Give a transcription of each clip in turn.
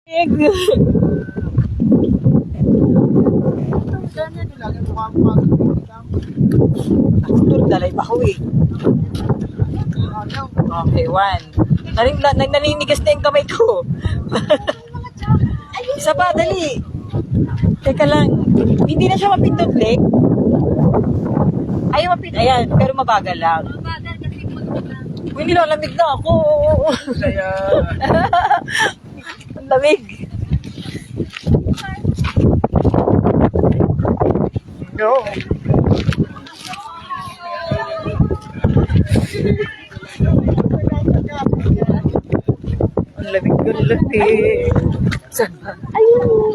Dalay pa ko eh. Okay, one. Naninigas na yung kamay ko. Isa pa, dali. Teka lang. Hindi na siya mapindot, Lek. Ayaw mapindot. Ayan, pero mabagal lang. Mabagal kasi magpapang. Uy, nilalamig na ako. Kaya, Ang lamig. No. Ang lamig ko, lamig. Saan ba? Ayun.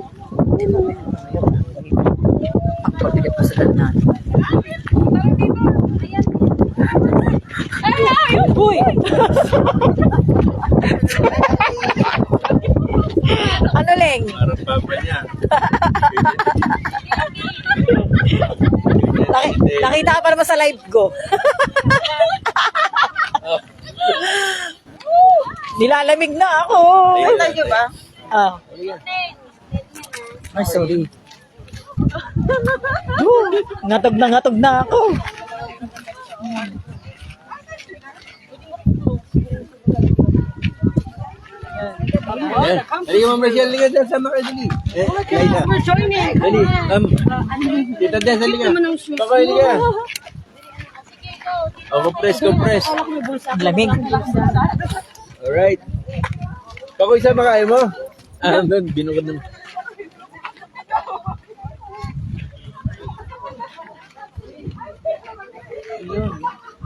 Pagpapagilip ko sa danan. Ay! Uy! Ano, Leng? parang papa niya. Nakita ka pa naman sa live ko. Nilalamig na ako. Tayo ba? Ah. Ay, sorry. Ngatog na ako. Ayan. Halika, Ma'am Rachel. Halika dyan. Sama ka, dali. Liza. Dali. Tita Des, halika. Papa, halika. Compress. Ang lamig. Alright. Pakoy, sama ka, ayaw mo? Doon, binukod naman.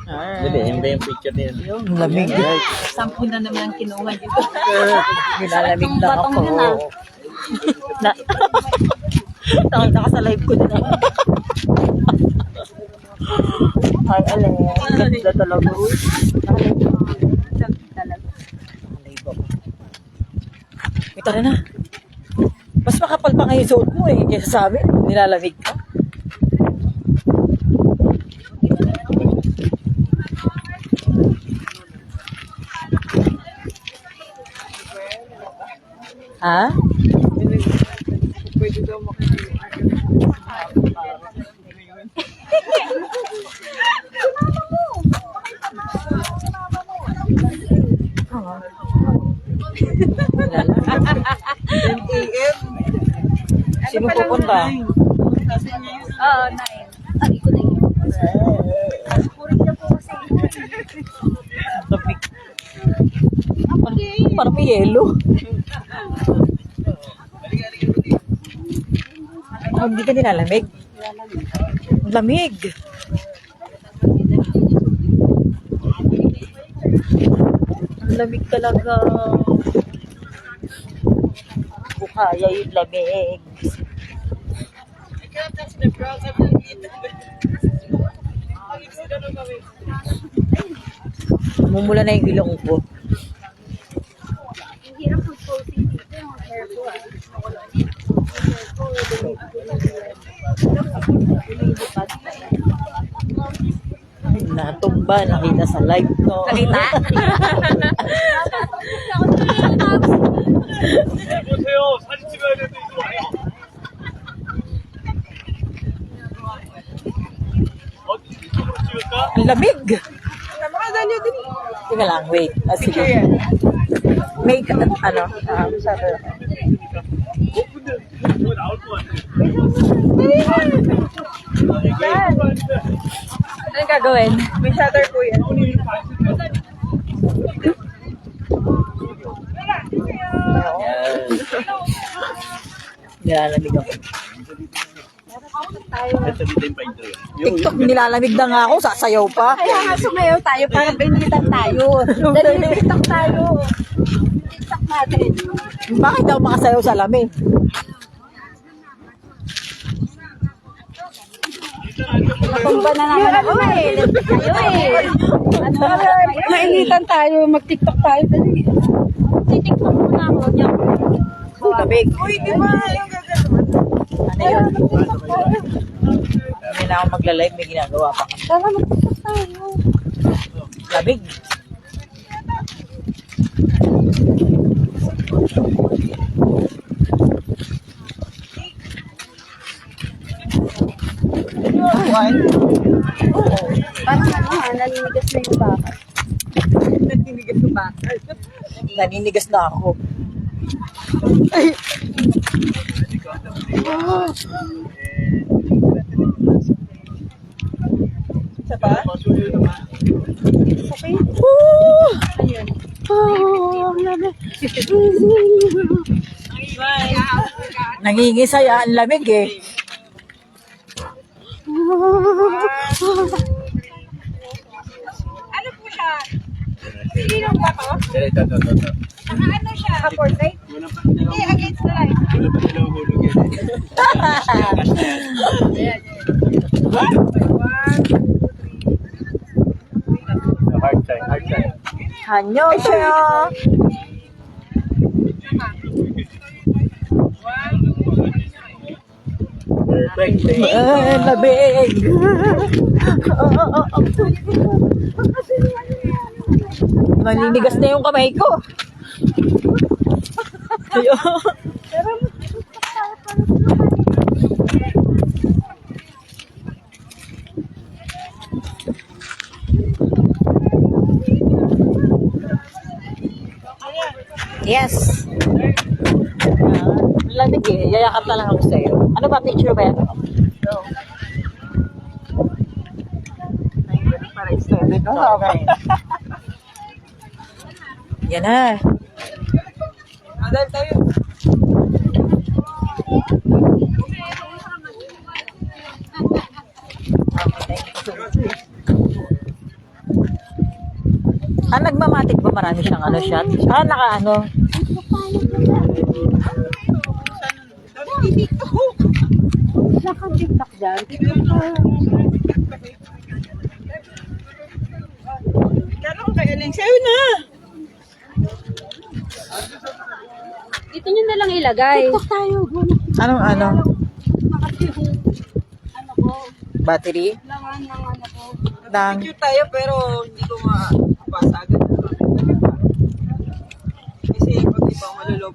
Dali, yan ba yung picture niya? Ang lamig. Sampu na naman ang kinuha dito. Nilalamig na ako. Batong yun, ah. Nakita ka sa live ko na. Ay, alam. Ganda talaga. Tara na. Mas makapal pa ngayon suot mo eh. Kaysa sa amin, nilalamig ka. Ha? Pwede daw makikita. Sino pupunta? Oo, 9. Sabi ko na yun. Puro niya po kasi. Lamig. Parang may yelo. Oh, hindi ka nilalamig? Ang lamig. Ang lamig talaga. Bukaya yung lamig. Mumula na yung ilong ko. Ang hirap mag-posing dito. Yung hair ko. Natumba, nakita sa live ko. Nakita? 보세요. 사진 찍어야 되는데 이거 와요. 어디 이쪽으로 찍을까? Ang lamig! Teka lang, wait. Sige. May, ano? Sabi. 근데 이거 나올 것 같아. Anong gagawin? May shutter po yan. Nilalamig ako. Ito dito yung painter. TikTok, nilalamig na nga ako. Sasayaw pa. Kaya nga sumayaw tayo para binitan tayo. Dali, TikTok tayo. TikTok natin. Bakit daw makasayaw sa lamig? Tumba na naman ako eh. Tayo eh. Mainitan tayo, mag-tiktok tayo. Dali. TikTok mo na ako. Lamig. Uy, di ba yung gagawin? Ano yun? Hindi na ako magla-live. May ginagawa pa kami. Tara, mag-tiktok tayo. Lamig. Parang naninigas na yung baka. Natinigas yung bakal. Naninigas na ako. Isa pa? Okay. Woo! Ayun. Nangingisaya, ang lamig eh. Ano po siya? Sinong ba to? Ito. Naka ano siya? Portrait? Hindi, against the light. Wala pa sila hulog yan. Hard time. Hanyo siya. Perfect. Lamig. Naninigas na yung kamay ko. Ayun. Yes. Lamig eh. Yayakap na lang ako sa'yo. Ano ba? Picture ba yan? No. Para extended. Yan na. Adal tayo. Nagmamatic ba? Marami siyang ano shot? Naka ano? Naka-tiktok dyan. Kano kay Aling? Sa'yo na. Dito nyo na lang ilagay. TikTok tayo. Anong ano? Ano ko? Battery? Langan ng ano ko. Ng... Cute tayo pero hindi ko mapasa agad. Kasi pag di pa ako malulobot